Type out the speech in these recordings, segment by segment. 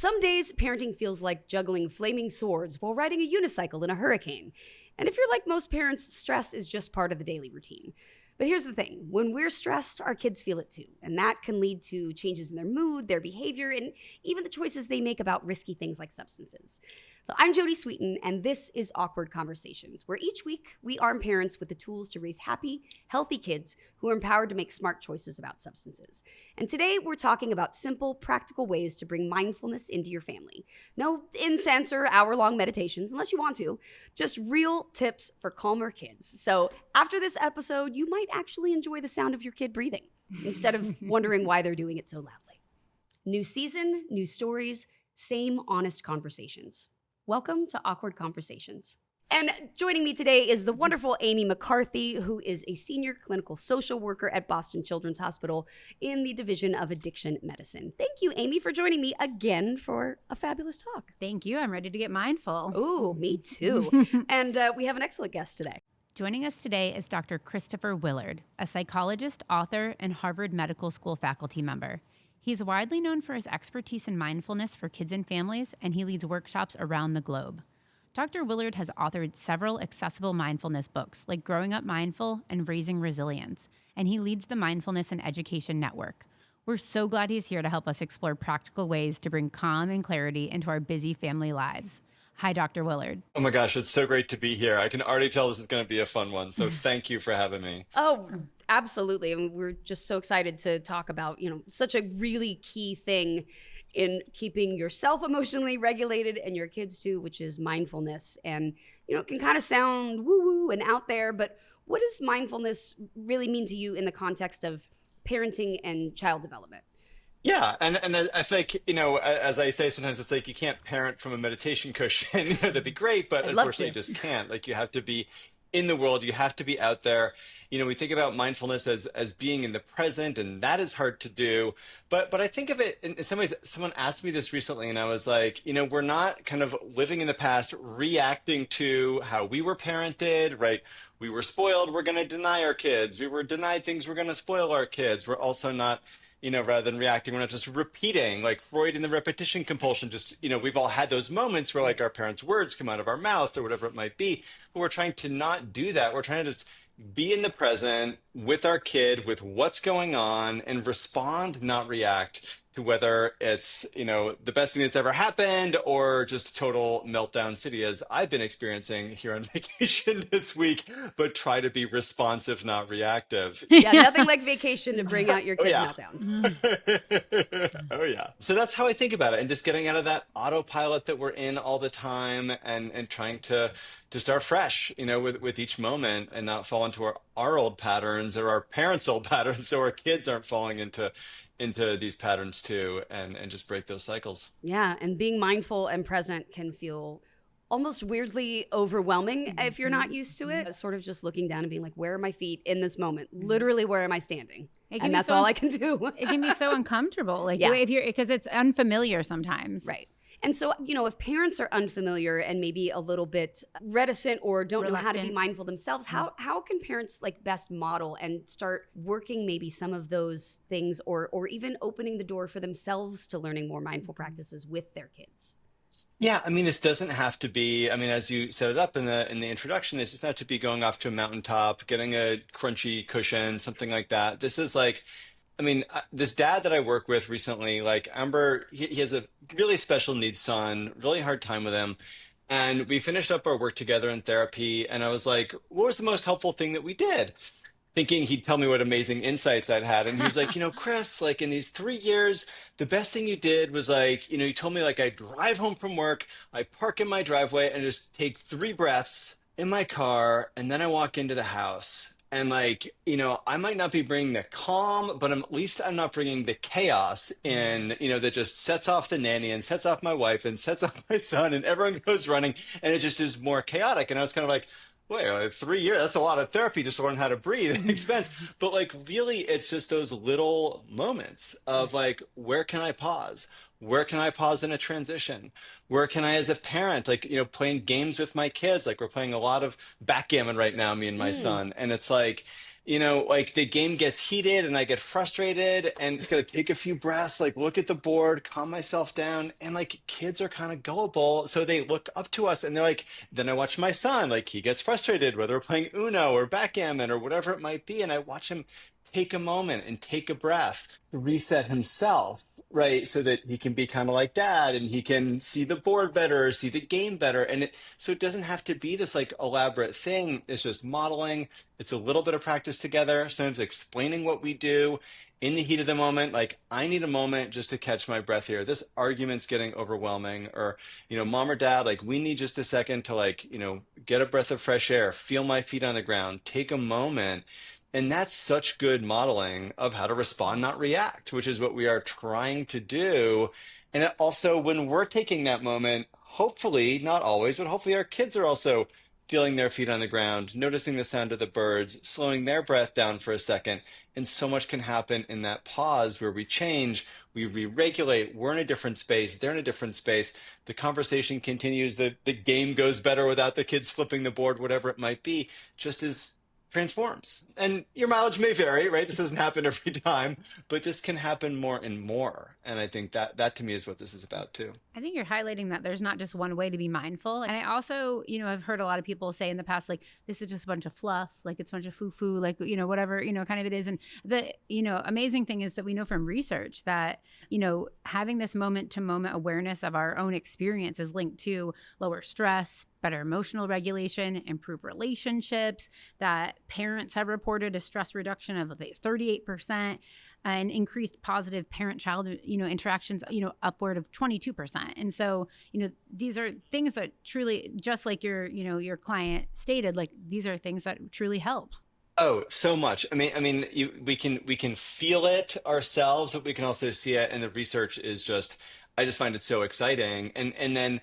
Some days, parenting feels like juggling flaming swords while riding a unicycle in a hurricane. And if you're like most parents, stress is just part of the daily routine. But here's the thing. When we're stressed, our kids feel it too. And that can lead to changes in their mood, their behavior, and even the choices they make about risky things like substances. So I'm Jodie Sweetin, and this is Awkward Conversations, where each week we arm parents with the tools to raise happy, healthy kids who are empowered to make smart choices about substances. And today we're talking about simple, practical ways to bring mindfulness into your family. No incense or hour-long meditations, unless you want to. Just real tips for calmer kids. So after this episode, you might actually enjoy the sound of your kid breathing instead of wondering why they're doing it so loudly. New season, new stories, same honest conversations. Welcome to Awkward Conversations. And joining me today is the wonderful Amy McCarthy, who is a senior clinical social worker at Boston Children's Hospital in the Division of Addiction Medicine. Thank you, Amy, for joining me again for a fabulous talk. Thank you. I'm ready to get mindful. Ooh, me too. And we have an excellent guest today. Joining us today is Dr. Christopher Willard, a psychologist, author, and Harvard Medical School faculty member. He's widely known for his expertise in mindfulness for kids and families, and he leads workshops around the globe. Dr. Willard has authored several accessible mindfulness books, like Growing Up Mindful and Raising Resilience, and he leads the Mindfulness and Education Network. We're so glad he's here to help us explore practical ways to bring calm and clarity into our busy family lives. Hi, Dr. Willard. Oh my gosh, it's so great to be here. I can already tell this is going to be a fun one, so thank you for having me. Oh, absolutely. And we're just so excited to talk about, such a really key thing in keeping yourself emotionally regulated and your kids too, which is mindfulness. And, it can kind of sound woo-woo and out there, but what does mindfulness really mean to you in the context of parenting and child development? Yeah, and I think, as I say sometimes, it's like you can't parent from a meditation cushion. That'd be great, but unfortunately you just can't. Like, you have to be in the world, you have to be out there. We think about mindfulness as being in the present, and that is hard to do. But I think of it in some ways. Someone asked me this recently, and I was like, we're not kind of living in the past, reacting to how we were parented, right? We were spoiled, we're going to deny our kids. We were denied things, we're going to spoil our kids. We're also not, rather than reacting, we're not just repeating, like Freud and the repetition compulsion. Just, we've all had those moments where like our parents' words come out of our mouth or whatever it might be. But we're trying to not do that. We're trying to just be in the present with our kid, with what's going on, and respond, not react to whether it's, the best thing that's ever happened or just total meltdown city, as I've been experiencing here on vacation this week, but try to be responsive, not reactive. Yeah, nothing like vacation to bring out your kids' meltdowns. Oh, yeah. So that's how I think about it, and just getting out of that autopilot that we're in all the time and trying to start fresh, with each moment and not fall into our old patterns or our parents' old patterns, so our kids aren't falling into these patterns too, and just break those cycles. Yeah, and being mindful and present can feel almost weirdly overwhelming if you're not used to it. Sort of just looking down and being like, where are my feet in this moment? Literally, where am I standing? And that's all I can do. It can be so uncomfortable, because it's unfamiliar sometimes. Right. And so, if parents are unfamiliar and maybe a little bit reticent or don't know how to be mindful themselves, how can parents best model and start working maybe some of those things or even opening the door for themselves to learning more mindful practices with their kids? Yeah, this doesn't have to be, as you set it up in the introduction, this doesn't have to be going off to a mountaintop, getting a crunchy cushion, something like that. This is this dad that I work with recently, Amber, he has a really special needs son, really hard time with him. And we finished up our work together in therapy. And I was like, what was the most helpful thing that we did? Thinking he'd tell me what amazing insights I'd had. And he was like, Chris, in these 3 years, the best thing you did was you told me I drive home from work, I park in my driveway and just take 3 breaths in my car. And then I walk into the house. And I might not be bringing the calm, but at least I'm not bringing the chaos in, that just sets off the nanny and sets off my wife and sets off my son and everyone goes running and it just is more chaotic. And I was kind of like, wait, 3 years, that's a lot of therapy just to learn how to breathe and expense. But really, it's just those little moments of where can I pause? Where can I pause in a transition? Where can I, as a parent, like, playing games with my kids, like we're playing a lot of backgammon right now, me and my son. And it's like, like the game gets heated and I get frustrated and it's got to take a few breaths, like look at the board, calm myself down. And like kids are kind of gullible. So they look up to us and they're like, then I watch my son, like he gets frustrated, whether we're playing Uno or backgammon or whatever it might be. And I watch him take a moment and take a breath to reset himself, right? So that he can be kind of like dad and he can see the board better, see the game better. And so it doesn't have to be this like elaborate thing. It's just modeling. It's a little bit of practice together, sometimes explaining what we do in the heat of the moment. Like, I need a moment just to catch my breath here. This argument's getting overwhelming. Or, mom or dad, like, we need just a second to like, get a breath of fresh air, feel my feet on the ground, take a moment. And that's such good modeling of how to respond, not react, which is what we are trying to do. And it also, when we're taking that moment, hopefully, not always, but hopefully our kids are also feeling their feet on the ground, noticing the sound of the birds, slowing their breath down for a second. And so much can happen in that pause where we change, we re-regulate, we're in a different space, they're in a different space. The conversation continues, the game goes better without the kids flipping the board, whatever it might be, just as transforms. And your mileage may vary, right? This doesn't happen every time, but this can happen more and more. And I think that to me is what this is about too. I think you're highlighting that there's not just one way to be mindful. And I also, I've heard a lot of people say in the past, like, this is just a bunch of fluff, like it's a bunch of foo-foo, like, whatever, kind of it is. And the, amazing thing is that we know from research that, having this moment to moment awareness of our own experience is linked to lower stress, better emotional regulation, improve relationships, that parents have reported a stress reduction of 38%, and increased positive parent-child, interactions, upward of 22%. And so, these are things that truly, just like your client stated, like these are things that truly help. Oh, so much. I mean, we can feel it ourselves, but we can also see it. And the research is just, I just find it so exciting. And then,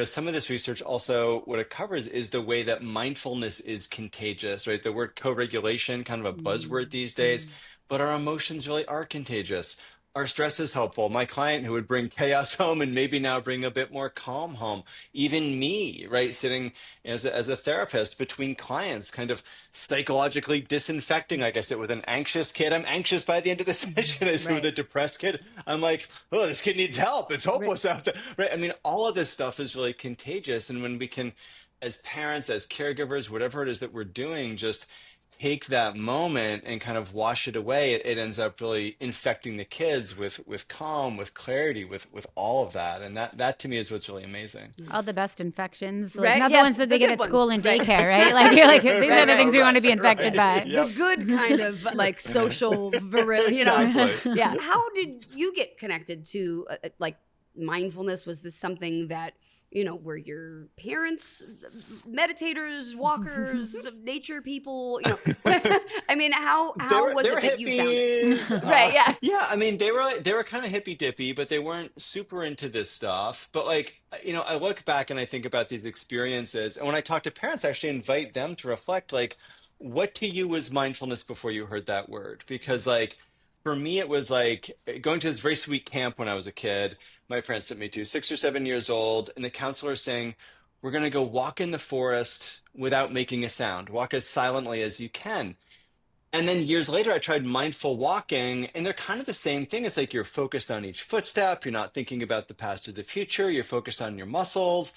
some of this research also, what it covers is the way that mindfulness is contagious, right? The word co-regulation, kind of a buzzword these days, but our emotions really are contagious. Our stress is helpful. My client who would bring chaos home and maybe now bring a bit more calm home. Even me, right? Sitting as a therapist between clients, kind of psychologically disinfecting, like I said, with an anxious kid. I'm anxious by the end of the session. I see with a depressed kid. I'm like, oh, this kid needs help. It's hopeless out there, right? I mean, all of this stuff is really contagious. And when we can, as parents, as caregivers, whatever it is that we're doing, just take that moment and kind of wash it away, it ends up really infecting the kids with calm, with clarity, with all of that. And that to me is what's really amazing. All the best infections, like not the ones that they get at school and daycare, right? Like you're like, these are the things we want to be infected by. Yep. The good kind of like social virility, Exactly. Yeah. How did you get connected to like mindfulness? Was this something that, were your parents meditators, walkers, nature people? I mean, how was it that you found it? Right, yeah. Yeah, I mean, they were kind of hippy dippy, but they weren't super into this stuff. But like, I look back and I think about these experiences, and when I talk to parents, I actually invite them to reflect, like, what to you was mindfulness before you heard that word? Because like, for me, it was like going to this very sweet camp when I was a kid. My parents sent me to 6 or 7 years old, and the counselor saying, we're going to go walk in the forest without making a sound. Walk as silently as you can. And then years later, I tried mindful walking, and they're kind of the same thing. It's like you're focused on each footstep. You're not thinking about the past or the future. You're focused on your muscles.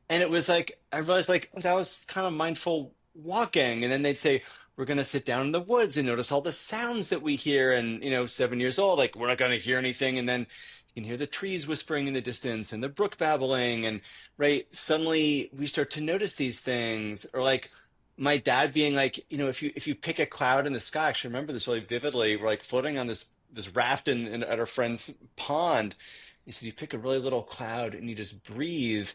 And it was like, I realized like that was kind of mindful walking. And then they'd say, we're going to sit down in the woods and notice all the sounds that we hear. And, 7 years old, like, we're not going to hear anything. And then you can hear the trees whispering in the distance and the brook babbling. And right, suddenly we start to notice these things. Or like my dad being like, if you pick a cloud in the sky, I actually remember this really vividly. We're like floating on this raft at our friend's pond. He said, you pick a really little cloud and you just breathe.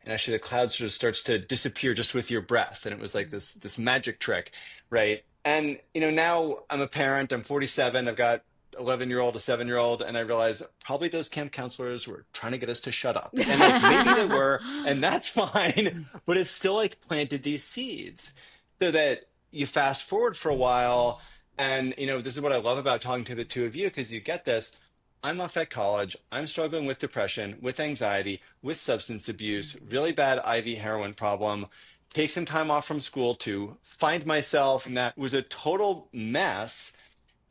And actually the cloud sort of starts to disappear just with your breath. And it was like this magic trick, right? And, now I'm a parent, I'm 47, I've got 11-year-old, a 7-year-old, and I realize probably those camp counselors were trying to get us to shut up. And like, maybe they were, and that's fine, but it's still like planted these seeds so that you fast forward for a while. And, this is what I love about talking to the two of you, because you get this. I'm off at college. I'm struggling with depression, with anxiety, with substance abuse, really bad IV heroin problem. Take some time off from school to find myself, and that was a total mess.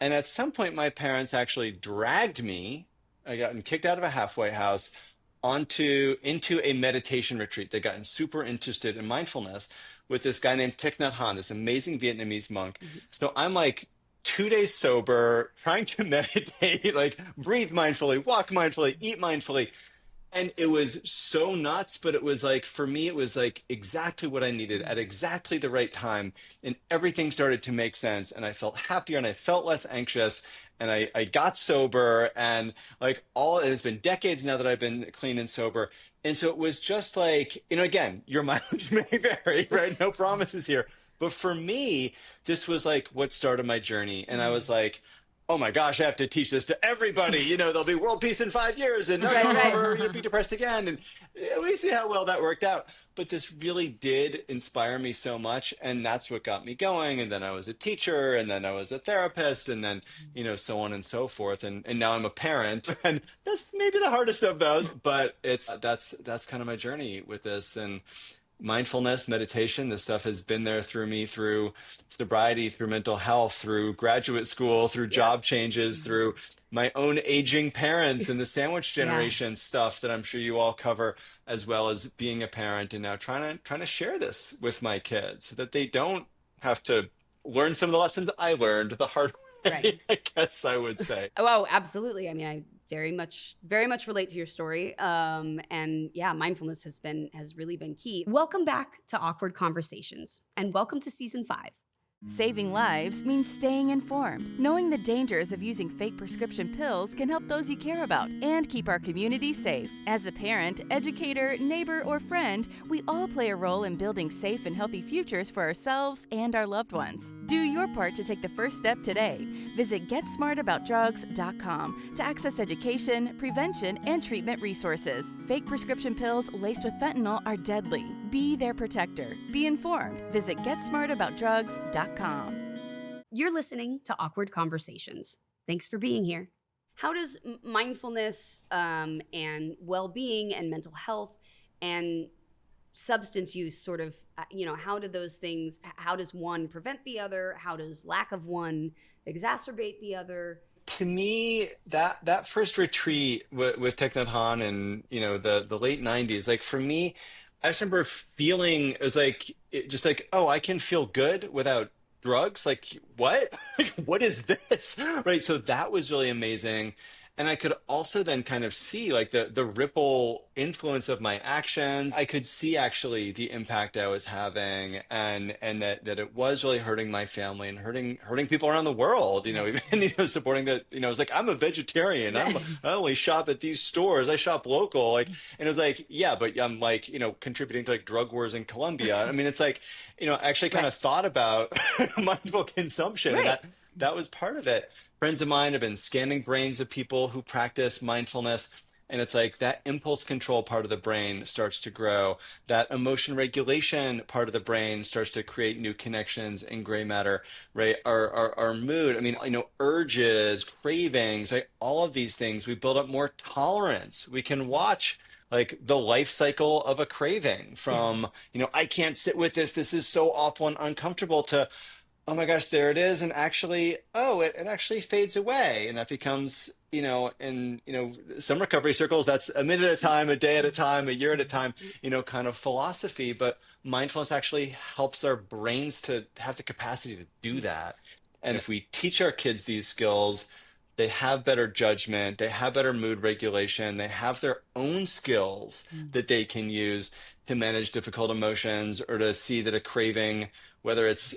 And at some point, my parents actually dragged me. I gotten kicked out of a halfway house into a meditation retreat. They gotten super interested in mindfulness with this guy named Thich Nhat Hanh, this amazing Vietnamese monk. So I'm like 2 days sober, trying to meditate, like breathe mindfully, walk mindfully, eat mindfully. And it was so nuts, but it was like, for me, it was like exactly what I needed at exactly the right time. And everything started to make sense. And I felt happier and I felt less anxious. And I got sober, and like it has been decades now that I've been clean and sober. And so it was just like, again, your mileage may vary, right? No promises here. But for me, this was like what started my journey. And I was like, oh my gosh, I have to teach this to everybody. There'll be world peace in 5 years, and never you'll be depressed again. And we see how well that worked out. But this really did inspire me so much, and that's what got me going. And then I was a teacher, and then I was a therapist, and then so on and so forth. And now I'm a parent, and that's maybe the hardest of those. But that's kind of my journey with this. And mindfulness, meditation, this stuff has been there through me, through sobriety, through mental health, through graduate school, through job changes, through my own aging parents and the sandwich generation stuff that I'm sure you all cover, as well as being a parent, and now trying to share this with my kids so that they don't have to learn some of the lessons I learned the hard way, Right. I guess I would say. Oh, absolutely. I mean, I very much relate to your story. And yeah, mindfulness has really been key. Welcome back to Awkward Conversations, and welcome to season 5. Saving lives means staying informed. Knowing the dangers of using fake prescription pills can help those you care about and keep our community safe. As a parent, educator, neighbor, or friend, we all play a role in building safe and healthy futures for ourselves and our loved ones. Do your part to take the first step today. Visit GetSmartAboutDrugs.com to access education, prevention, and treatment resources. Fake prescription pills laced with fentanyl are deadly. Be their protector. Be informed. Visit GetSmartAboutDrugs.com. You're listening to Awkward Conversations. Thanks for being here. How does mindfulness and well-being and mental health and substance use sort of, how does one prevent the other? How does lack of one exacerbate the other? To me, that first retreat with Thich Nhat Hanh and the late 90s, like for me, I just remember feeling it was like oh, I can feel good without drugs. Like what? Like what is this? Right. So that was really amazing. And I could also then kind of see like the ripple influence of my actions. I could see actually the impact I was having, and that it was really hurting my family and hurting people around the world, even supporting that, it was like, I'm a vegetarian. I only shop at these stores. I shop local. Like, and it was like, yeah, but I'm like, contributing to like drug wars in Colombia. I mean, it's like, I actually kind of thought about mindful consumption. Right. And that was part of it. Friends of mine have been scanning brains of people who practice mindfulness, and it's like that impulse control part of the brain starts to grow. That emotion regulation part of the brain starts to create new connections in gray matter, right? Our mood, I mean, urges, cravings, right? All of these things, we build up more tolerance. We can watch like the life cycle of a craving from, I can't sit with this. This is so awful and uncomfortable, to, oh my gosh, there it is. And actually, it actually fades away. And that becomes, in, some recovery circles, that's a minute at a time, a day at a time, a year at a time, kind of philosophy. But mindfulness actually helps our brains to have the capacity to do that. And if we teach our kids these skills, they have better judgment, they have better mood regulation, they have their own skills that they can use to manage difficult emotions, or to see that a craving, whether it's,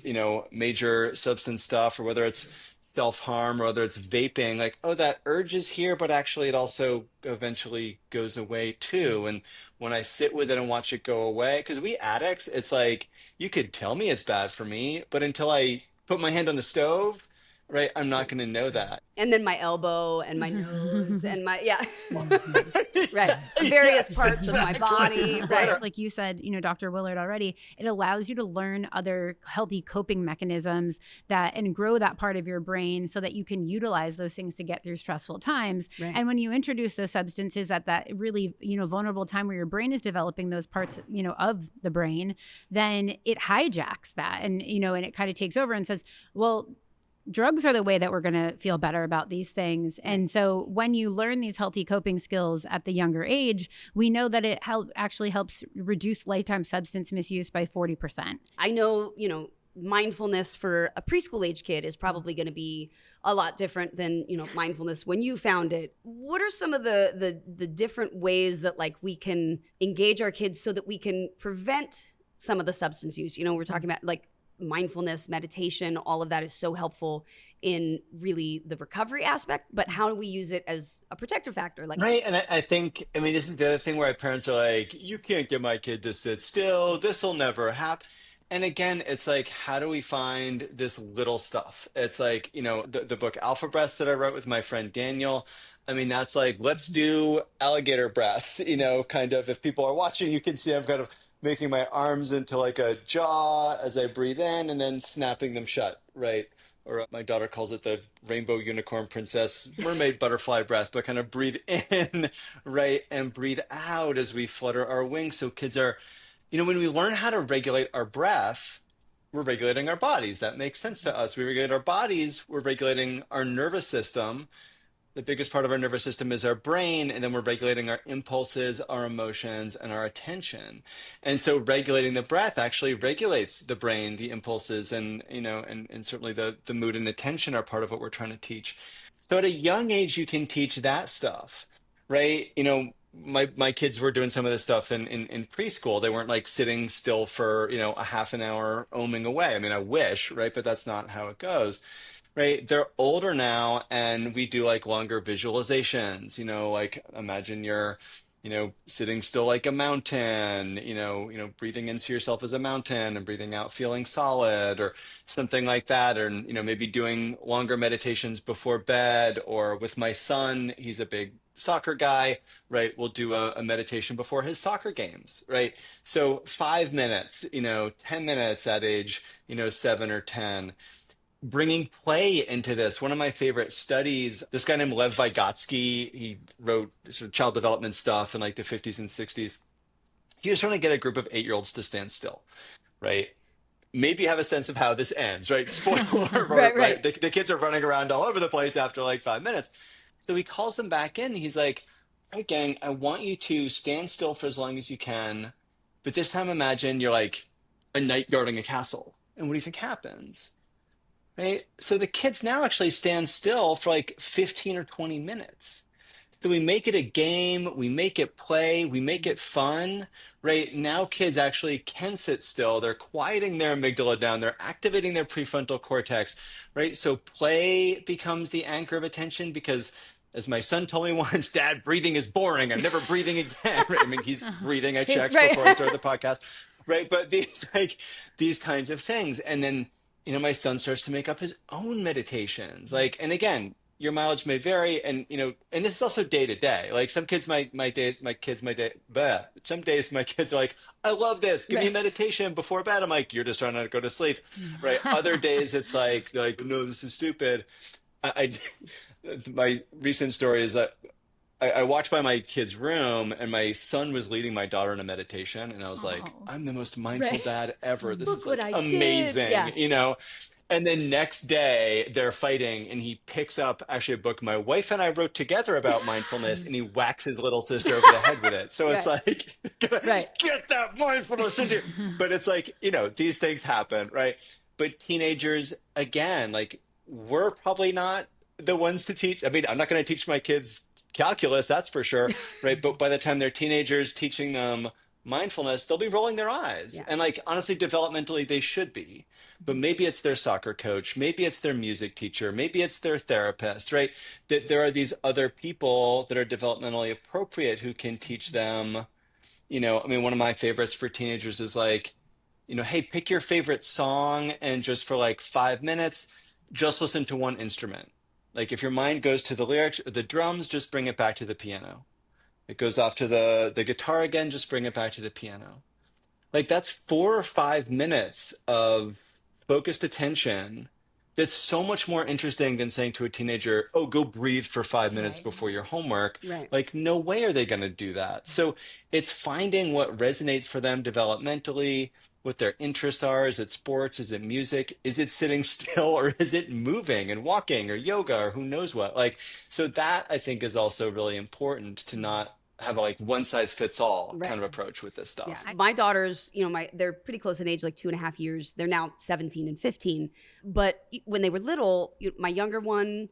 major substance stuff, or whether it's self-harm, or whether it's vaping, like, oh, that urge is here, but actually it also eventually goes away too. And when I sit with it and watch it go away, because we addicts, it's like, you could tell me it's bad for me, but until I put my hand on the stove, right? I'm not going to know that. And then my elbow and my nose and my, right. Various parts of my body. Right. Like you said, Dr. Willard already, it allows you to learn other healthy coping mechanisms and grow that part of your brain so that you can utilize those things to get through stressful times. Right. And when you introduce those substances at that really, vulnerable time where your brain is developing those parts, of the brain, then it hijacks that and it kind of takes over and says, well, drugs are the way that we're going to feel better about these things. And so when you learn these healthy coping skills at the younger age, we know that it actually helps reduce lifetime substance misuse by 40%. I know, mindfulness for a preschool age kid is probably going to be a lot different than, mindfulness when you found it. What are some of the different ways that like we can engage our kids so that we can prevent some of the substance use? We're talking about like mindfulness, meditation, all of that is so helpful in really the recovery aspect, but how do we use it as a protective factor? Right. And I think, this is the other thing where our parents are like, you can't get my kid to sit still. This will never happen. And again, it's like, how do we find this little stuff? It's like, the book Alpha Breaths that I wrote with my friend Daniel. That's like, let's do alligator breaths, kind of, if people are watching, you can see I'm kind of making my arms into like a jaw as I breathe in and then snapping them shut, right? Or my daughter calls it the rainbow unicorn princess mermaid butterfly breath, but kind of breathe in, right? And breathe out as we flutter our wings. So kids are, when we learn how to regulate our breath, we're regulating our bodies. That makes sense to us. We regulate our bodies, we're regulating our nervous system. The biggest part of our nervous system is our brain, and then we're regulating our impulses, our emotions, and our attention. And so regulating the breath actually regulates the brain, the impulses, and certainly the mood and attention are part of what we're trying to teach. So at a young age, you can teach that stuff, right? My kids were doing some of this stuff in preschool. They weren't like sitting still for, a half an hour oming away. I wish, right? But that's not how it goes. Right. They're older now and we do like longer visualizations, like imagine you're, sitting still like a mountain, breathing into yourself as a mountain and breathing out, feeling solid or something like that. Or, maybe doing longer meditations before bed, or with my son, he's a big soccer guy, right? We'll do a meditation before his soccer games, right? So 5 minutes, 10 minutes at age, 7 or 10. Bringing play into this. One of my favorite studies, this guy named Lev Vygotsky, he wrote sort of child development stuff in like the 50s and 60s. He was trying to get a group of 8-year-olds to stand still, right? Maybe you have a sense of how this ends, right? Spoiler, right? The kids are running around all over the place after like 5 minutes. So he calls them back in. He's like, all right, gang, I want you to stand still for as long as you can. But this time imagine you're like a knight guarding a castle. And what do you think happens? Right? So the kids now actually stand still for like 15 or 20 minutes. So we make it a game, we make it play, we make it fun, right? Now kids actually can sit still. They're quieting their amygdala down. They're activating their prefrontal cortex, right? So play becomes the anchor of attention because, as my son told me once, Dad, breathing is boring. I'm never breathing again. Right? He's breathing. I checked before I started the podcast, right? But these kinds of things. And then, my son starts to make up his own meditations. And again, your mileage may vary. And, and this is also day to day. Like some kids, some days my kids are like, I love this. Give me a meditation before bed. I'm like, you're just trying to go to sleep. Right. Other days it's like, no, this is stupid. My recent story is that I walked by my kid's room and my son was leading my daughter in a meditation. And I was like, I'm the most mindful dad ever. This is like amazing, And then next day they're fighting and he picks up actually a book my wife and I wrote together about mindfulness and he whacks his little sister over the head with it. So it's like, get that mindfulness into you. But it's like, these things happen, right? But teenagers, again, like we're probably not the ones to teach. I'm not going to teach my kids calculus, that's for sure, right? But by the time they're teenagers, teaching them mindfulness, they'll be rolling their eyes. And like, honestly, developmentally, they should be. But maybe it's their soccer coach, maybe it's their music teacher, maybe it's their therapist, right? That there are these other people that are developmentally appropriate who can teach them, one of my favorites for teenagers is like, hey, pick your favorite song and just for like 5 minutes, just listen to one instrument. Like if your mind goes to the lyrics or the drums, just bring it back to the piano. It goes off to the guitar again, just bring it back to the piano. Like that's 4 or 5 minutes of focused attention. That's so much more interesting than saying to a teenager, oh, go breathe for 5 minutes before your homework. Right. Like, no way are they going to do that. So it's finding what resonates for them developmentally, what their interests are. Is it sports? Is it music? Is it sitting still or is it moving and walking or yoga or who knows what? Like, so that I think is also really important to not have a like one size fits all kind of approach with this stuff. Yeah. My daughters, they're pretty close in age, like 2.5 years. They're now 17 and 15. But when they were little, my older one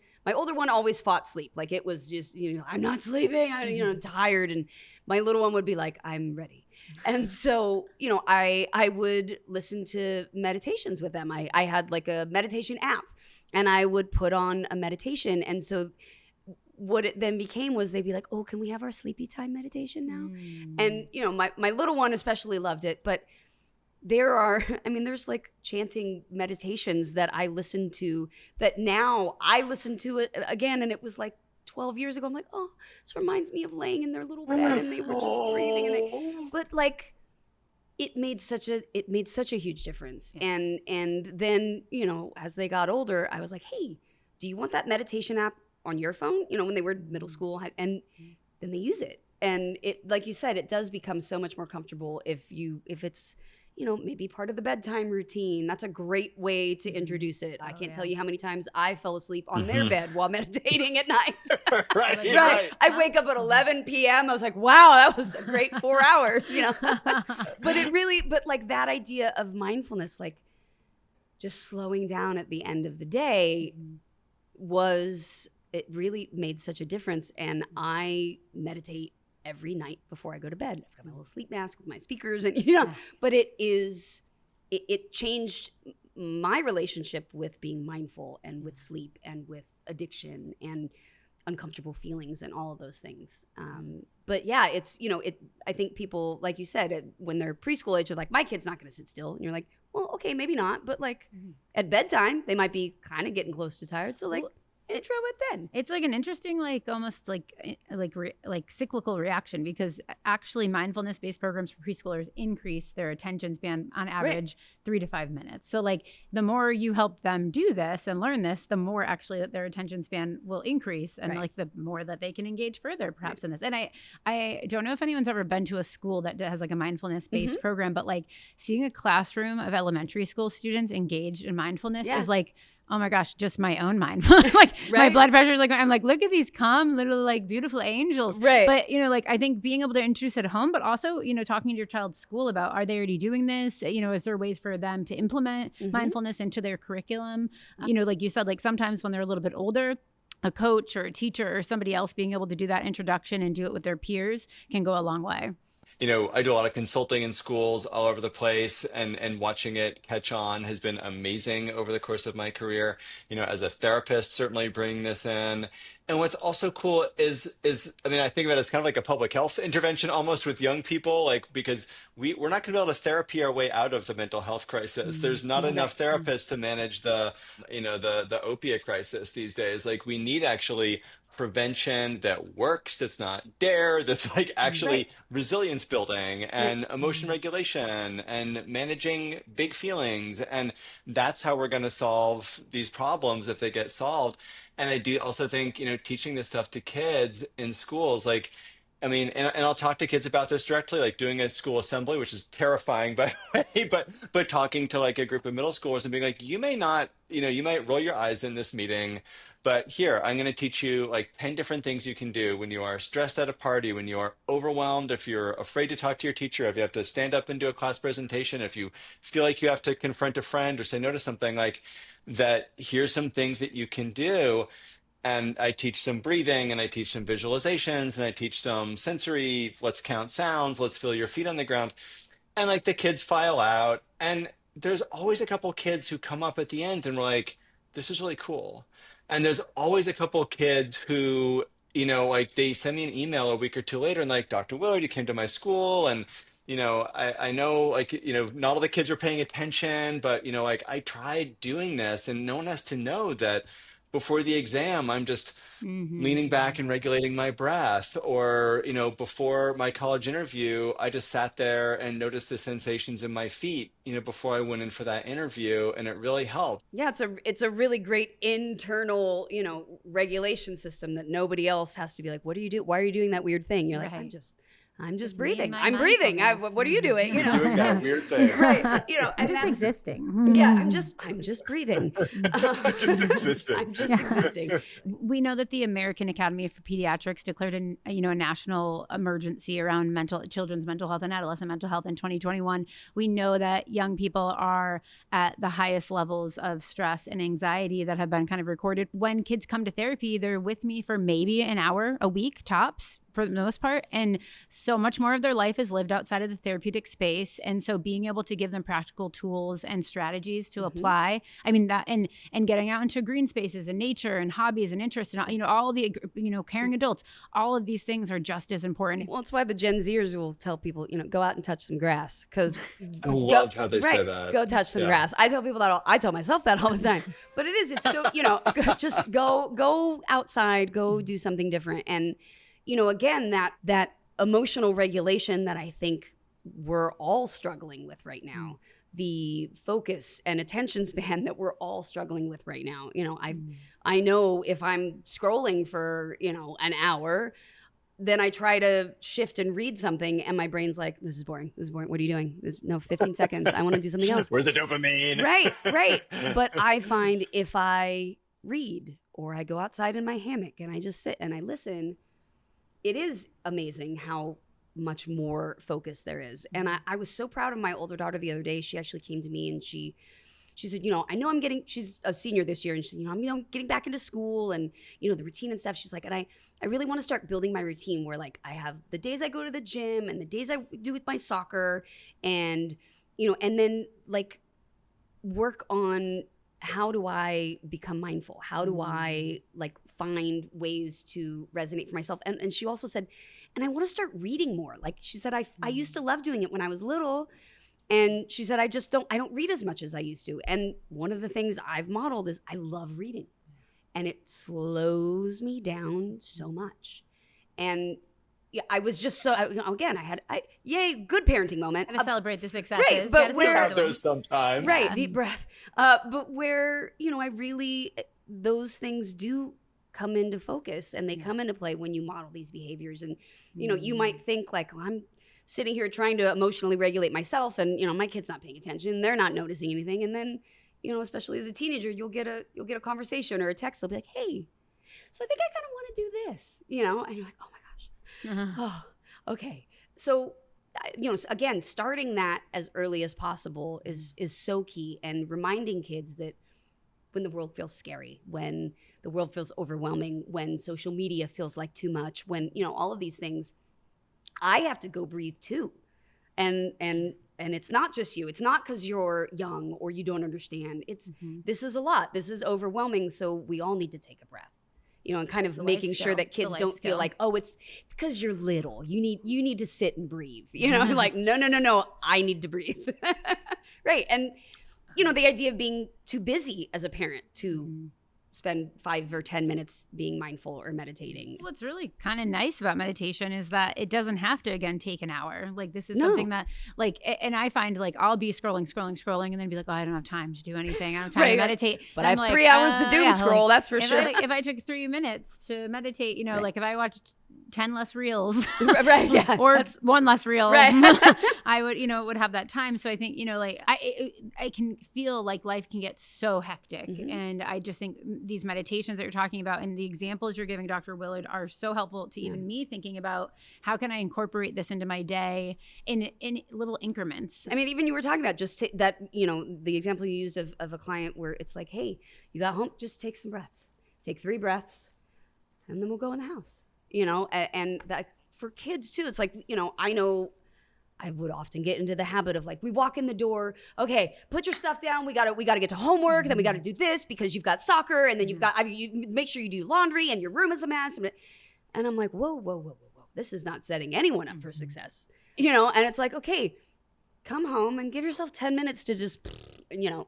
always fought sleep. Like it was just, I'm not sleeping, I'm tired. And my little one would be like, I'm ready. And so, I would listen to meditations with them. I had like a meditation app and I would put on a meditation. And so what it then became was they'd be like, oh, can we have our sleepy time meditation now? And, my little one especially loved it. But there's like chanting meditations that I listened to that now I listen to it again. And it was like 12 years ago. I'm like, oh, this reminds me of laying in their little bed and they were just breathing. But like, it made such a huge difference. Yeah. And then, as they got older, I was like, hey, do you want that meditation app on your phone, when they were middle school, and then they use it. And it, like you said, it does become so much more comfortable if it's, maybe part of the bedtime routine. That's a great way to introduce it. I can't tell you how many times I fell asleep on their bed while meditating at night. Right. I'd wake up at 11 p.m. I was like, wow, that was a great 4 hours, but like that idea of mindfulness, like just slowing down at the end of the day it really made such a difference. And I meditate every night before I go to bed. I've got my little sleep mask with my speakers and, but it changed my relationship with being mindful and with sleep and with addiction and uncomfortable feelings and all of those things. But yeah, it's, I think people, like you said, when they're preschool age, they're like, my kid's not going to sit still. And you're like, well, okay, maybe not. But like at bedtime, they might be kind of getting close to tired. So like, intro it then. It's like an interesting, like almost like cyclical reaction, because actually mindfulness-based programs for preschoolers increase their attention span on average 3 to 5 minutes. So like the more you help them do this and learn this, the more actually that their attention span will increase, and like the more that they can engage further perhaps in this. And I don't know if anyone's ever been to a school that has like a mindfulness-based program, but like seeing a classroom of elementary school students engaged in mindfulness is like, oh my gosh, just my own mind. Like my blood pressure is like, I'm like, look at these calm little like beautiful angels. Right. But, like I think being able to introduce it at home, but also, talking to your child's school about, are they already doing this? Is there ways for them to implement mindfulness into their curriculum? Like you said, like sometimes when they're a little bit older, a coach or a teacher or somebody else being able to do that introduction and do it with their peers can go a long way. I do a lot of consulting in schools all over the place, and watching it catch on has been amazing over the course of my career. As a therapist, certainly bringing this in. And what's also cool is I think of it as kind of like a public health intervention almost with young people, like, because we're not going to be able to therapy our way out of the mental health crisis. There's not enough therapists to manage the opiate crisis these days. Like, we need actually prevention that works, that's not dare, that's like actually resilience building and emotion regulation and managing big feelings. And that's how we're going to solve these problems if they get solved. And I do also think, teaching this stuff to kids in schools, like, and I'll talk to kids about this directly, like doing a school assembly, which is terrifying, by the way, but talking to like a group of middle schoolers and being like, you may not, you might roll your eyes in this meeting, but here, I'm going to teach you like 10 different things you can do when you are stressed at a party, when you are overwhelmed, if you're afraid to talk to your teacher, if you have to stand up and do a class presentation, if you feel like you have to confront a friend or say no to something, like that. Here's some things that you can do. And I teach some breathing, and I teach some visualizations, and I teach some sensory, let's count sounds, let's feel your feet on the ground. And like the kids file out, and there's always a couple kids who come up at the end and we're like, this is really cool. And there's always a couple kids who, like they send me an email a week or two later and like, Dr. Willard, you came to my school and, I know, like, not all the kids are paying attention, but, like, I tried doing this, and no one has to know that before the exam, I'm just leaning back and regulating my breath. Or, before my college interview, I just sat there and noticed the sensations in my feet, before I went in for that interview, and it really helped. Yeah, it's a really great internal, regulation system that nobody else has to be like, what do you do? Why are you doing that weird thing? You're like, I'm just breathing. I'm breathing. What are you doing? Doing that weird thing. Right. I'm just existing. Yeah, I'm just breathing. Just existing. I'm just existing. We know that the American Academy for Pediatrics declared a national emergency around children's mental health and adolescent mental health in 2021. We know that young people are at the highest levels of stress and anxiety that have been kind of recorded. When kids come to therapy, they're with me for maybe an hour a week tops, for the most part, and so much more of their life is lived outside of the therapeutic space. And so being able to give them practical tools and strategies to apply, I mean, that and getting out into green spaces and nature and hobbies and interests and all the caring adults, all of these things are just as important. Well, it's why the Gen Zers will tell people, go out and touch some grass, because I love how they say that. Go touch some grass. I tell people that I tell myself that all the time. But it's so, just go outside, go do something different. And again, that emotional regulation that I think we're all struggling with right now, the focus and attention span that we're all struggling with right now. I know if I'm scrolling for, an hour, then I try to shift and read something, and my brain's like, this is boring. What are you doing? There's 15 seconds. I want to do something else. Where's the dopamine? Right. But I find if I read or I go outside in my hammock and I just sit and I listen, it is amazing how much more focus there is. And I was so proud of my older daughter the other day. She actually came to me and she said, I know she's a senior this year, and she said, I'm getting back into school and, the routine and stuff. She's like, and I really want to start building my routine where, like, I have the days I go to the gym and the days I do with my soccer, and, and then, like, work on how do I become mindful? How do I, like, find ways to resonate for myself? And she also said, and I want to start reading more. Like, she said, I used to love doing it when I was little. And she said, I don't read as much as I used to. And one of the things I've modeled is I love reading. And it slows me down so much. And yeah, I was just so, again, yay, good parenting moment. Gotta celebrate the successes. Right, but We have those sometimes. Right, deep breath. But where, I really, those things do come into focus, and they come into play when you model these behaviors. And, you might think like, well, I'm sitting here trying to emotionally regulate myself, and, my kid's not paying attention. They're not noticing anything. And then, especially as a teenager, you'll get a conversation or a text. They'll be like, hey, so I think I kind of want to do this, and you're like, oh my gosh. Oh, okay. So, again, starting that as early as possible is so key, and reminding kids that when the world feels scary, when the world feels overwhelming, when social media feels like too much, when, all of these things, I have to go breathe too. And it's not just you. It's not because you're young or you don't understand. It's this is a lot. This is overwhelming. So we all need to take a breath. And kind of making sure that kids don't feel like, oh, it's because you're little. You need to sit and breathe. Like, no, I need to breathe. Right. And the idea of being too busy as a parent to spend 5 or 10 minutes being mindful or meditating. What's really kind of nice about meditation is that it doesn't have to, again, take an hour. Like, this is something that, like, and I find, like, I'll be scrolling and then be like, oh, I don't have time to do anything. I don't have time to meditate. But I have 3 hours to doom scroll, that's for sure. If I took 3 minutes to meditate, like, if I watched 10 less reels right, yeah, or one less reel, right. I would, would have that time. So I think, like, I can feel like life can get so hectic. And I just think these meditations that you're talking about and the examples you're giving, Dr. Willard, are so helpful to even me thinking about how can I incorporate this into my day in little increments. I mean, even you were talking about just that, the example you used of a client where it's like, hey, you got home, just take some breaths. Take 3 breaths, and then we'll go in the house. And that for kids too, it's like, I know I would often get into the habit of, like, we walk in the door, okay, put your stuff down. We gotta get to homework. Then we got to do this because you've got soccer, and then you've got, you make sure you do laundry, and your room is a mess. And I'm like, whoa. this is not setting anyone up for success. And it's like, okay, come home and give yourself 10 minutes to just,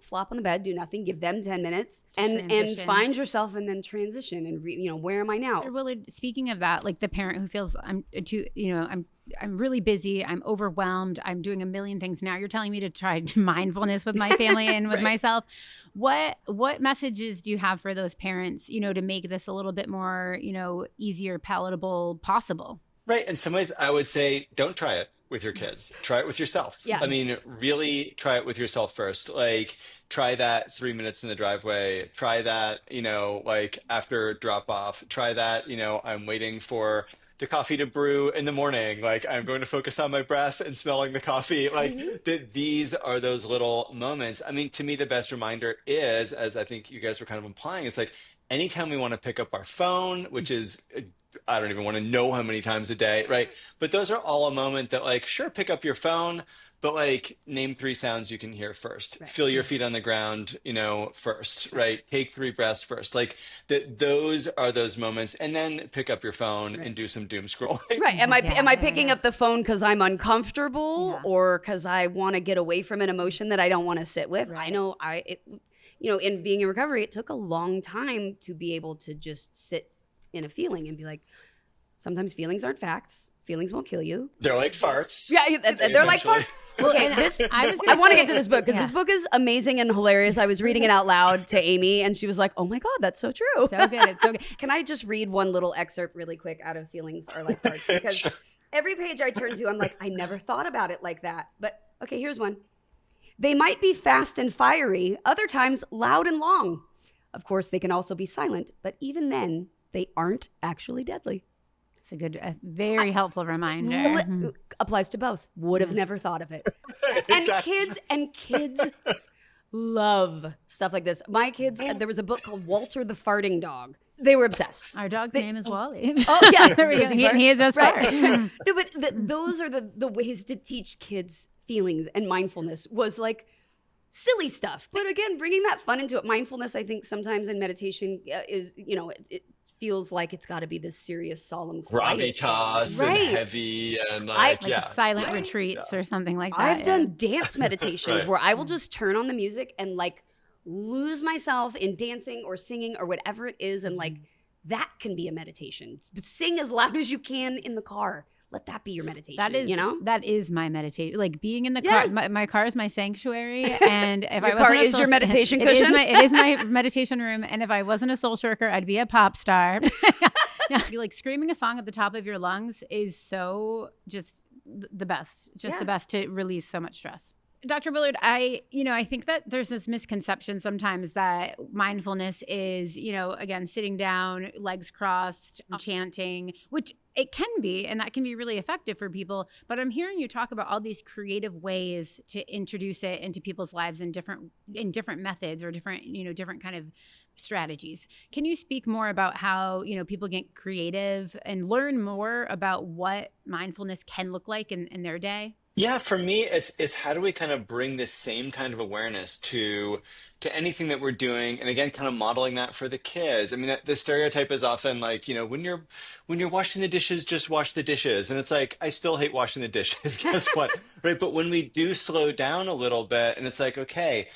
flop on the bed, do nothing, give them 10 minutes and find yourself and then transition and, where am I now? Dr. Willard, speaking of that, like the parent who feels I'm really busy, I'm overwhelmed, I'm doing a million things. Now you're telling me to try mindfulness with my family and with myself. What messages do you have for those parents, to make this a little bit more, easier, palatable, possible? Right. In some ways, I would say, don't try it with your kids. Try it with yourself. Yeah. I mean, really try it with yourself first. Like, try that 3 minutes in the driveway. Try that, after drop off. Try that, I'm waiting for the coffee to brew in the morning. Like, I'm going to focus on my breath and smelling the coffee. Like, these are those little moments. I mean, to me, the best reminder is, as I think you guys were kind of implying, it's like anytime we want to pick up our phone, which is I don't even want to know how many times a day, right? But those are all a moment that, like, sure, pick up your phone, but like name 3 sounds you can hear first. Right. Feel your feet on the ground, first, right? Take 3 breaths first. Like those are those moments, and then pick up your phone and do some doom scrolling. Right? Am I picking up the phone because I'm uncomfortable or because I want to get away from an emotion that I don't want to sit with? Right. I know in being in recovery, it took a long time to be able to just sit in a feeling and be like, sometimes feelings aren't facts. Feelings won't kill you. They're like farts. Yeah, they're like farts. Well, I want to get to this book because this book is amazing and hilarious. I was reading it out loud to Amy and she was like, oh my God, that's so true. So good. It's so good. Can I just read one little excerpt really quick out of Feelings Are Like Farts? Because every page I turn to, I'm like, I never thought about it like that. But okay, here's one. They might be fast and fiery, other times loud and long. Of course, they can also be silent, but even then, they aren't actually deadly. It's a very helpful reminder. Applies to both. Would have never thought of it. Exactly. And kids love stuff like this. My kids, there was a book called Walter the Farting Dog. They were obsessed. Our dog's name is Wally. Oh, yeah. There we go. He is just right. No, but those are the ways to teach kids feelings, and mindfulness was like silly stuff. But again, bringing that fun into it. Mindfulness, I think sometimes in meditation is, it feels like it's got to be this serious, solemn, quiet, gravitas and heavy and silent retreats or something like that. I've done dance meditations where I will just turn on the music and like lose myself in dancing or singing or whatever it is, and like that can be a meditation. Sing as loud as you can in the car. Let that be your meditation. That is my meditation. Like being in the car. My car is my sanctuary, and if your car is your meditation cushion. It is my meditation room. And if I wasn't a social worker, I'd be a pop star. Like screaming a song at the top of your lungs is so just the best. The best to release so much stress. Dr. Willard, I think that there's this misconception sometimes that mindfulness is, again, sitting down, legs crossed, chanting, which it can be, and that can be really effective for people. But I'm hearing you talk about all these creative ways to introduce it into people's lives in different methods or different kind of strategies. Can you speak more about how, people get creative and learn more about what mindfulness can look like in their day? Yeah, for me, it's how do we kind of bring this same kind of awareness to anything that we're doing, and again, kind of modeling that for the kids. I mean, the stereotype is often like, when you're washing the dishes, just wash the dishes, and it's like I still hate washing the dishes. Guess what, right? But when we do slow down a little bit, and it's like, okay,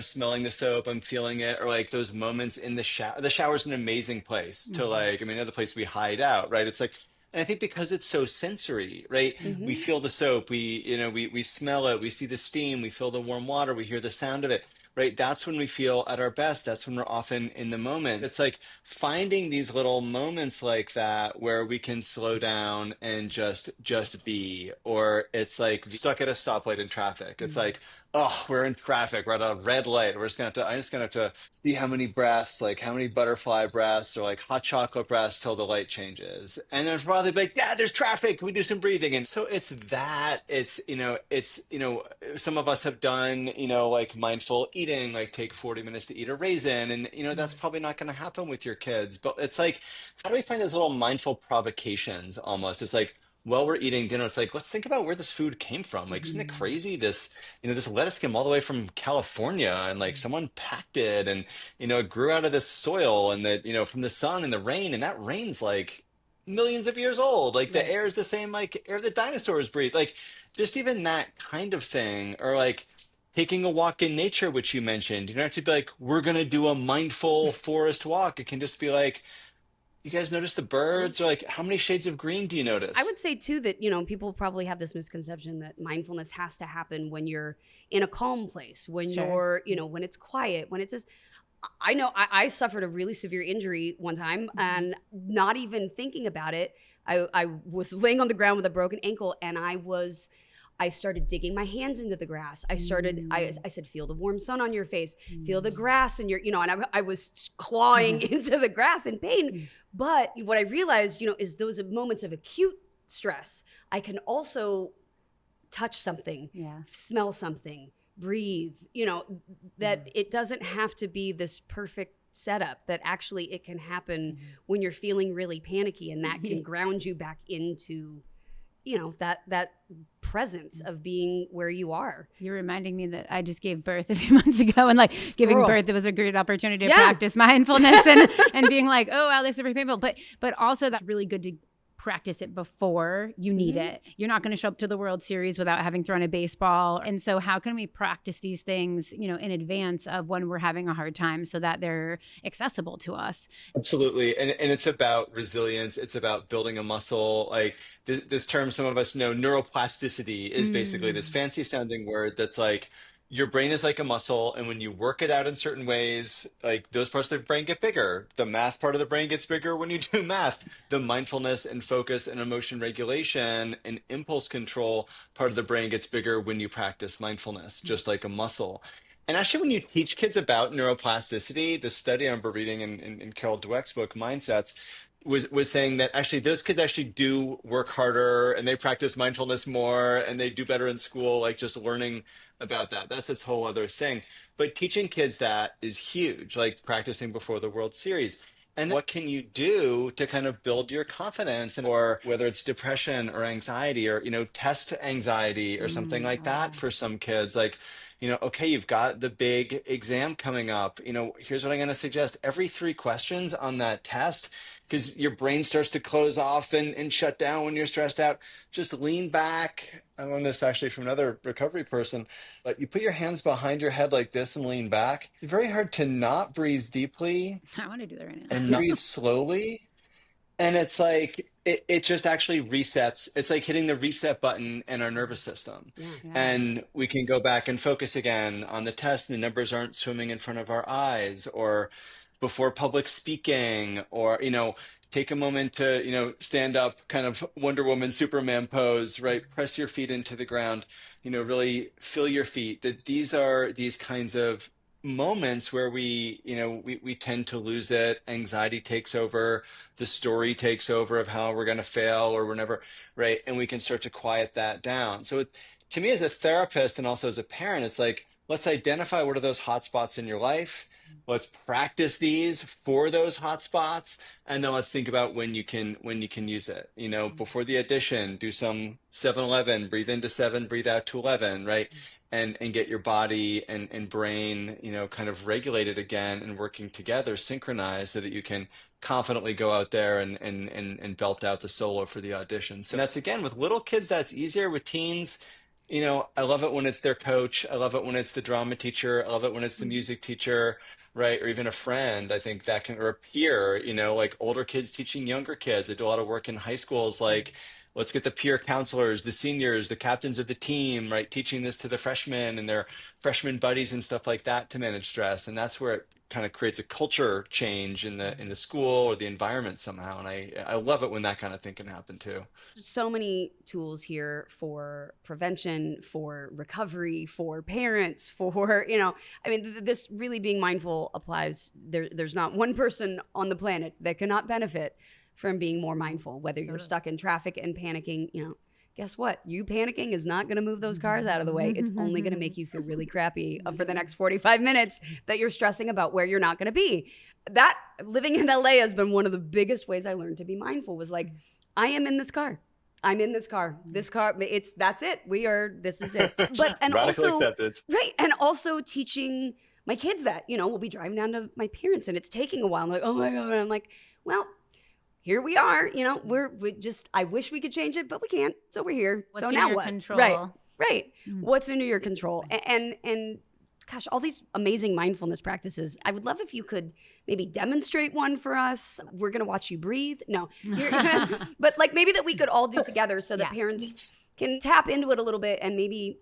smelling the soap, I'm feeling it, or like those moments in the shower. The shower's an amazing place to another place we hide out, right? It's like. And I think because it's so sensory, right? Mm-hmm. We feel the soap, we smell it, we see the steam, we feel the warm water, we hear the sound of it, right? That's when we feel at our best. That's when we're often in the moment. It's like finding these little moments like that where we can slow down and just be, or it's like stuck at a stoplight in traffic. It's like, oh, we're in traffic, we're at a red light. I'm just gonna have to see how many breaths, like how many butterfly breaths or like hot chocolate breaths till the light changes. And then probably be like, yeah, there's traffic. Can we do some breathing? And so it's some of us have done, like mindful eating, like take 40 minutes to eat a raisin. And, that's probably not going to happen with your kids. But it's like, how do we find those little mindful provocations almost? It's like, while we're eating dinner, it's like, let's think about where this food came from. Like, isn't it crazy? This lettuce came all the way from California, and like someone packed it, and, it grew out of this soil, and that, from the sun and the rain, and that rain's like millions of years old. Like the Right. air is the same like air that dinosaurs breathe. Like just even that kind of thing, or like taking a walk in nature, which you mentioned. You don't have to be like, we're gonna do a mindful forest walk. It can just be like, you guys notice the birds? Or like, how many shades of green do you I notice? would say too that, people probably have this misconception that mindfulness has to happen when you're in a calm place, when Sure. you're, when it's quiet, when it's just, I know I suffered a really severe injury one time, and not even thinking about it, I was laying on the ground with a broken ankle, and I started digging my hands into the grass. I said, feel the warm sun on your face, feel the grass and and I was clawing into the grass in pain. But what I realized, is those moments of acute stress, I can also touch something, smell something, breathe, that it doesn't have to be this perfect setup, that actually it can happen when you're feeling really panicky, and that can ground you back into that presence of being where you are. You're reminding me that I just gave birth a few months ago, and like giving Girl. birth, it was a great opportunity to practice mindfulness and being like, oh wow, this is very painful. But also that's really good to practice it before you need it. You're not going to show up to the World Series without having thrown a baseball. And so how can we practice these things, in advance of when we're having a hard time so that they're accessible to us? Absolutely. And it's about resilience. It's about building a muscle. Like this term, some of us know, neuroplasticity is basically this fancy sounding word that's like, your brain is like a muscle, and when you work it out in certain ways, like those parts of the brain get bigger. The math part of the brain gets bigger when you do math. The mindfulness and focus and emotion regulation and impulse control part of the brain gets bigger when you practice mindfulness, just like a muscle. And actually, when you teach kids about neuroplasticity, the study I remember reading in Carol Dweck's book, Mindsets, was saying that actually those kids actually do work harder and they practice mindfulness more and they do better in school, like just learning about that. That's its whole other thing. But teaching kids that is huge, like practicing before the World Series. And what can you do to kind of build your confidence, or whether it's depression or anxiety, or, test anxiety or something like that for some kids, like, okay, you've got the big exam coming up. Here's what I'm going to suggest. Every 3 questions on that test, because your brain starts to close off and shut down when you're stressed out, just lean back. I learned this actually from another recovery person, but you put your hands behind your head like this and lean back. It's very hard to not breathe deeply I want to do that right now. and not breathe slowly. And it's like, it just actually resets. It's like hitting the reset button in our nervous system. Yeah. And we can go back and focus again on the test. And the numbers aren't swimming in front of our eyes, or before public speaking, or, take a moment to, stand up, kind of Wonder Woman, Superman pose, right? Press your feet into the ground, really feel your feet. That these are these kinds of moments where we tend to lose it. Anxiety takes over, the story takes over of how we're going to fail or we're never right, and we can start to quiet that down. So to me, as a therapist and also as a parent, it's like, let's identify what are those hot spots in your life. Let's practice these for those hot spots, and then let's think about when you can use it. Before the audition, do some 7-11, breathe into 7, breathe out to 11, right? And get your body and brain, kind of regulated again and working together, synchronized, so that you can confidently go out there and belt out the solo for the audition. So that's, again, with little kids, that's easier. With teens, I love it when it's their coach. I love it when it's the drama teacher. I love it when it's the music teacher, right? Or even a friend. I think that can, or a peer, like older kids teaching younger kids. I do a lot of work in high schools, like, let's get the peer counselors, the seniors, the captains of the team, right? Teaching this to the freshmen and their freshman buddies and stuff like that to manage stress. And that's where it kind of creates a culture change in the school or the environment somehow. And I love it when that kind of thing can happen too. So many tools here for prevention, for recovery, for parents, for, this really being mindful applies. There's not one person on the planet that cannot benefit from being more mindful, whether you're stuck in traffic and panicking. Guess what? You panicking is not going to move those cars out of the way. It's only going to make you feel really crappy for the next 45 minutes that you're stressing about where you're not going to be. That, living in LA has been one of the biggest ways I learned to be mindful, was like, I am in this car. I'm in this car. This car, that's it. This is it. But, and Radical also, acceptance. right. And also teaching my kids that, we'll be driving down to my parents and it's taking a while. I'm like, oh my God. And I'm like, well, here we are, I wish we could change it, but we can't. So we're here. What's so in now your what? control? Right. What's under your control? And gosh, all these amazing mindfulness practices. I would love if you could maybe demonstrate one for us. We're going to watch you breathe. No, but like maybe that we could all do together so that parents can tap into it a little bit and maybe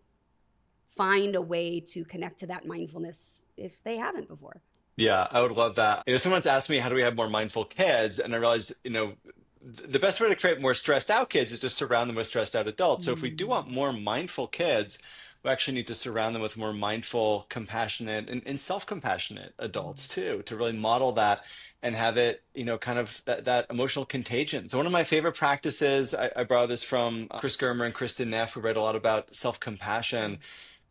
find a way to connect to that mindfulness if they haven't before. Yeah, I would love that. Someone's asked me, how do we have more mindful kids? And I realized, the best way to create more stressed out kids is to surround them with stressed out adults. So if we do want more mindful kids, we actually need to surround them with more mindful, compassionate, and self-compassionate adults too, to really model that and have it, kind of that emotional contagion. So one of my favorite practices, I borrow this from Chris Germer and Kristen Neff, who write a lot about self-compassion.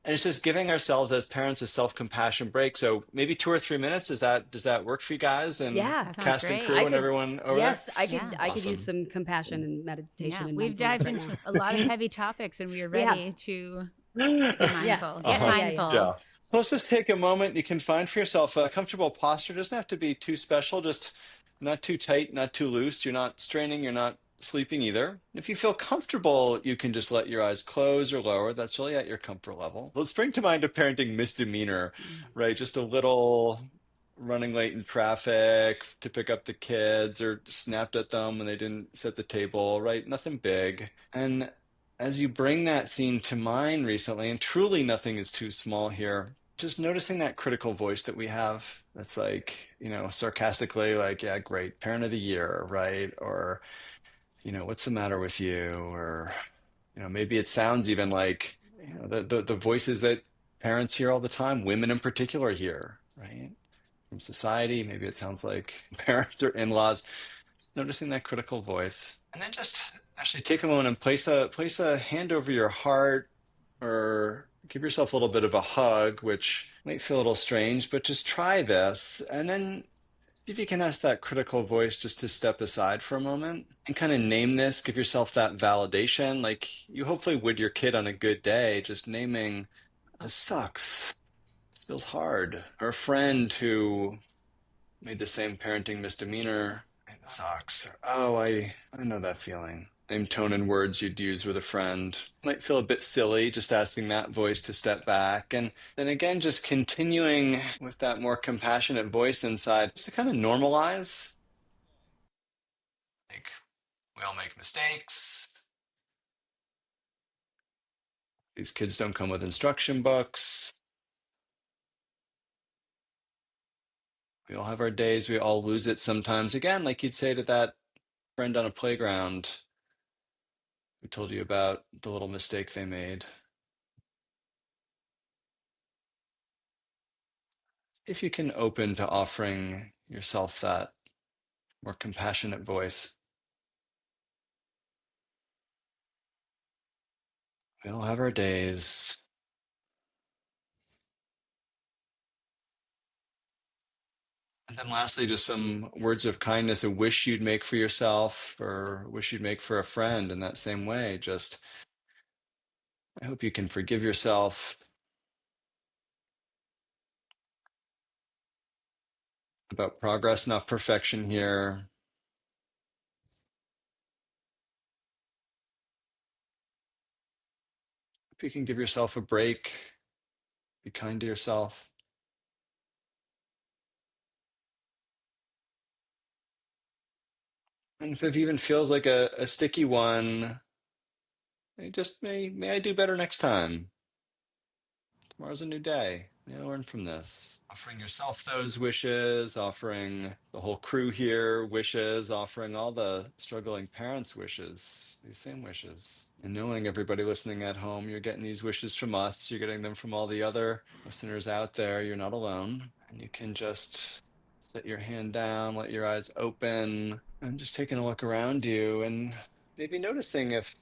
And it's just giving ourselves as parents a self-compassion break. So maybe 2 or 3 minutes. Does that work for you guys? And cast and crew and everyone over there? Yes, I could use some compassion and meditation. And we've dived into a lot of heavy topics, and we are ready to be mindful. Get mindful. Yeah. So let's just take a moment. You can find for yourself a comfortable posture. It doesn't have to be too special. Just not too tight, not too loose. You're not straining. You're not sleeping either. If you feel comfortable, you can just let your eyes close or lower. That's really at your comfort level. Let's bring to mind a parenting misdemeanor, right? Just a little running late in traffic to pick up the kids, or snapped at them when they didn't set the table, right? Nothing big. And as you bring that scene to mind recently, and truly nothing is too small here, just noticing that critical voice that we have that's like, sarcastically like, yeah, great, parent of the year, right? Or what's the matter with you? Or, maybe it sounds even like, the voices that parents hear all the time, women in particular hear, right? From society, maybe it sounds like parents or in-laws. Just noticing that critical voice. And then just actually take a moment and place a hand over your heart, or give yourself a little bit of a hug, which might feel a little strange, but just try this. And then see if you can ask that critical voice just to step aside for a moment and kind of name this, give yourself that validation. Like you hopefully would your kid on a good day, just naming, this sucks, this feels hard. Or a friend who made the same parenting misdemeanor, it sucks. Or, oh, I know that feeling. Same tone and words you'd use with a friend. This might feel a bit silly, just asking that voice to step back. And then again, just continuing with that more compassionate voice inside, just to kind of normalize. Like, we all make mistakes. These kids don't come with instruction books. We all have our days. We all lose it sometimes. Again, like you'd say to that friend on a playground who told you about the little mistake they made. If you can open to offering yourself that more compassionate voice. We all have our days. And then lastly, just some words of kindness, a wish you'd make for yourself, or a wish you'd make for a friend in that same way. Just, I hope you can forgive yourself. About progress, not perfection here. Hope you can give yourself a break. Be kind to yourself. And if it even feels like a sticky one, may I do better next time. Tomorrow's a new day. May I learn from this. Offering yourself those wishes, offering the whole crew here wishes, offering all the struggling parents wishes, these same wishes. And knowing everybody listening at home, you're getting these wishes from us, you're getting them from all the other listeners out there. You're not alone. And you can just set your hand down, let your eyes open, and just taking a look around you and maybe noticing if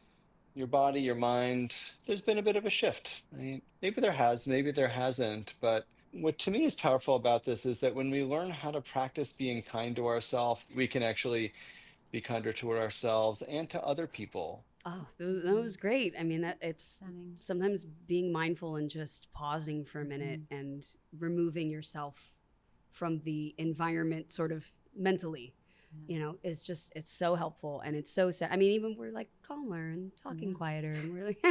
your body, your mind, there's been a bit of a shift. Right? Maybe there has, maybe there hasn't. But what to me is powerful about this is that when we learn how to practice being kind to ourselves, we can actually be kinder to ourselves and to other people. Oh, that was great. I mean, it's sometimes being mindful and just pausing for a minute and removing yourself from the environment sort of mentally. you know, it's so helpful, and it's so sad. I mean, even we're like calmer and talking quieter, and we're like,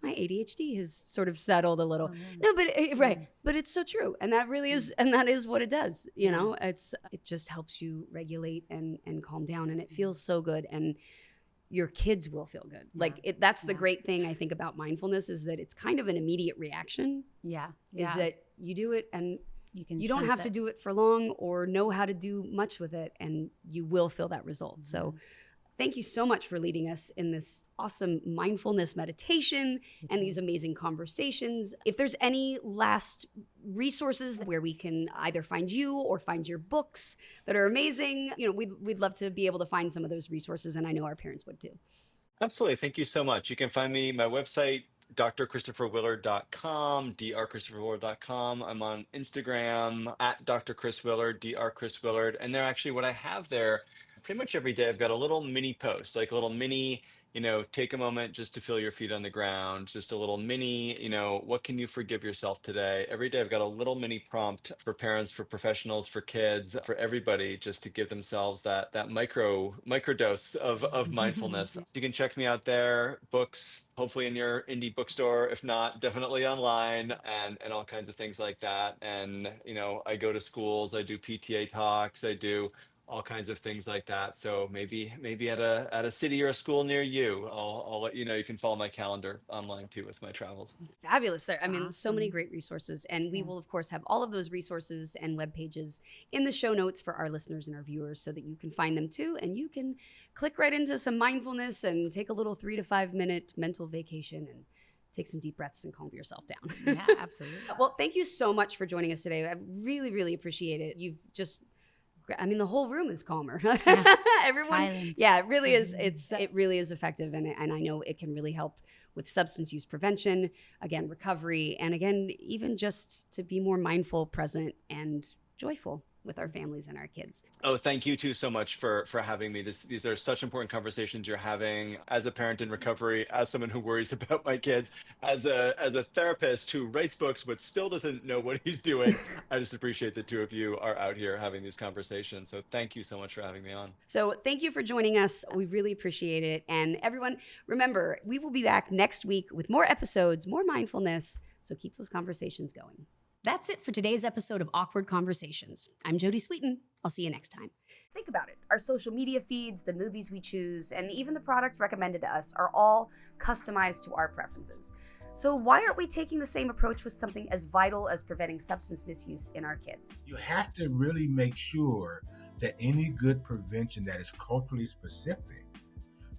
my ADHD has sort of settled a little. No, but right. But it's so true. And that really is, and that is what it does. You know, it just helps you regulate and calm down, and it feels so good. And your kids will feel good. Like that's the great thing I think about mindfulness, is that it's kind of an immediate reaction. Is that you do it and you don't have to do it for long or know how to do much with it, and you will feel that result. So thank you so much for leading us in this awesome mindfulness meditation and these amazing conversations. If there's any last resources where we can either find you or find your books that are amazing, you know, we'd love to be able to find some of those resources, and I know our parents would too. Absolutely. Thank you so much. You can find my website, drchristopherwillard.com, drchristopherwillard.com. I'm on Instagram at Dr. Chris Willard, Dr. Chris Willard. And they're actually, what I have there, pretty much every day, I've got a little mini post, like a little mini, you know, take a moment just to feel your feet on the ground, just a little mini, you know, what can you forgive yourself today? Every day I've got a little mini prompt for parents, for professionals, for kids, for everybody, just to give themselves that micro dose of mindfulness. So you can check me out there, books, hopefully in your indie bookstore, if not, definitely online, and all kinds of things like that. And, you know, I go to schools, I do PTA talks, I do all kinds of things like that. So maybe at a city or a school near you, I'll let you know. You can follow my calendar online too with my travels. Fabulous there. I mean, so many great resources. And we will, of course, have all of those resources and web pages in the show notes for our listeners and our viewers, so that you can find them too. And you can click right into some mindfulness and take a little 3 to 5 minute mental vacation and take some deep breaths and calm yourself down. Yeah, absolutely. Well, thank you so much for joining us today. I really, really appreciate it. You've just, I mean, the whole room is calmer. Everyone, Silence. yeah, it really is. It really is effective, and I know it can really help with substance use prevention, again, recovery, and again, even just to be more mindful, present, and joyful with our families and our kids. Oh, thank you too so much for having me. These are such important conversations you're having as a parent in recovery, as someone who worries about my kids, as a therapist who writes books but still doesn't know what he's doing. I just appreciate the two of you are out here having these conversations. So thank you so much for having me on. So thank you for joining us. We really appreciate it. And everyone, remember, we will be back next week with more episodes, more mindfulness. So keep those conversations going. That's it for today's episode of Awkward Conversations. I'm Jodie Sweetin. I'll see you next time. Think about it. Our social media feeds, the movies we choose, and even the products recommended to us are all customized to our preferences. So why aren't we taking the same approach with something as vital as preventing substance misuse in our kids? You have to really make sure that any good prevention that is culturally specific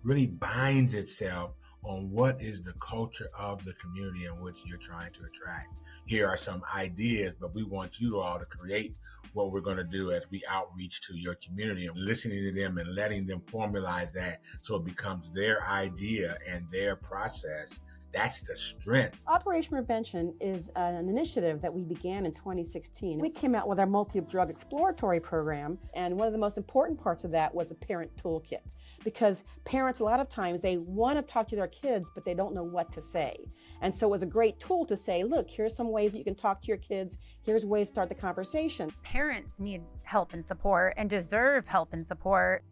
really binds itself on what is the culture of the community in which you're trying to attract. Here are some ideas, but we want you all to create what we're going to do as we outreach to your community and listening to them and letting them formalize that so it becomes their idea and their process. That's the strength. Operation Prevention is an initiative that we began in 2016. We came out with our multi-drug exploratory program, and one of the most important parts of that was a parent toolkit. Because parents, a lot of times, they want to talk to their kids, but they don't know what to say. And so it was a great tool to say, look, here's some ways that you can talk to your kids. Here's ways to start the conversation. Parents need help and support and deserve help and support.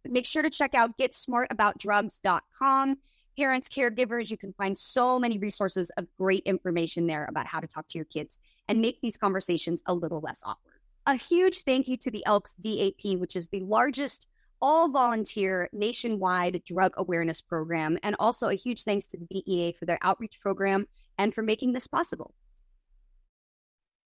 Make sure to check out GetSmartAboutDrugs.com. Parents, caregivers, you can find so many resources of great information there about how to talk to your kids and make these conversations a little less awkward. A huge thank you to the Elks DAP, which is the largest all-volunteer nationwide drug awareness program, and also a huge thanks to the DEA for their outreach program and for making this possible.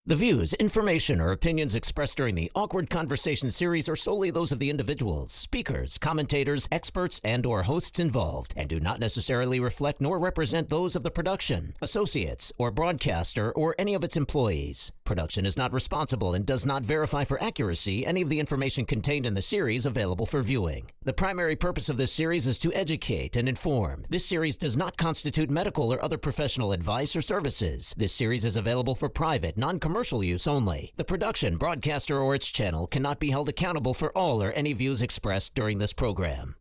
The views, information, or opinions expressed during the Awkward Conversation series are solely those of the individuals, speakers, commentators, experts, and/or hosts involved, and do not necessarily reflect nor represent those of the production, associates, or broadcaster, or any of its employees. Production is not responsible and does not verify for accuracy any of the information contained in the series available for viewing. The primary purpose of this series is to educate and inform. This series does not constitute medical or other professional advice or services. This series is available for private, non-commercial use only. The production, broadcaster, or its channel cannot be held accountable for all or any views expressed during this program.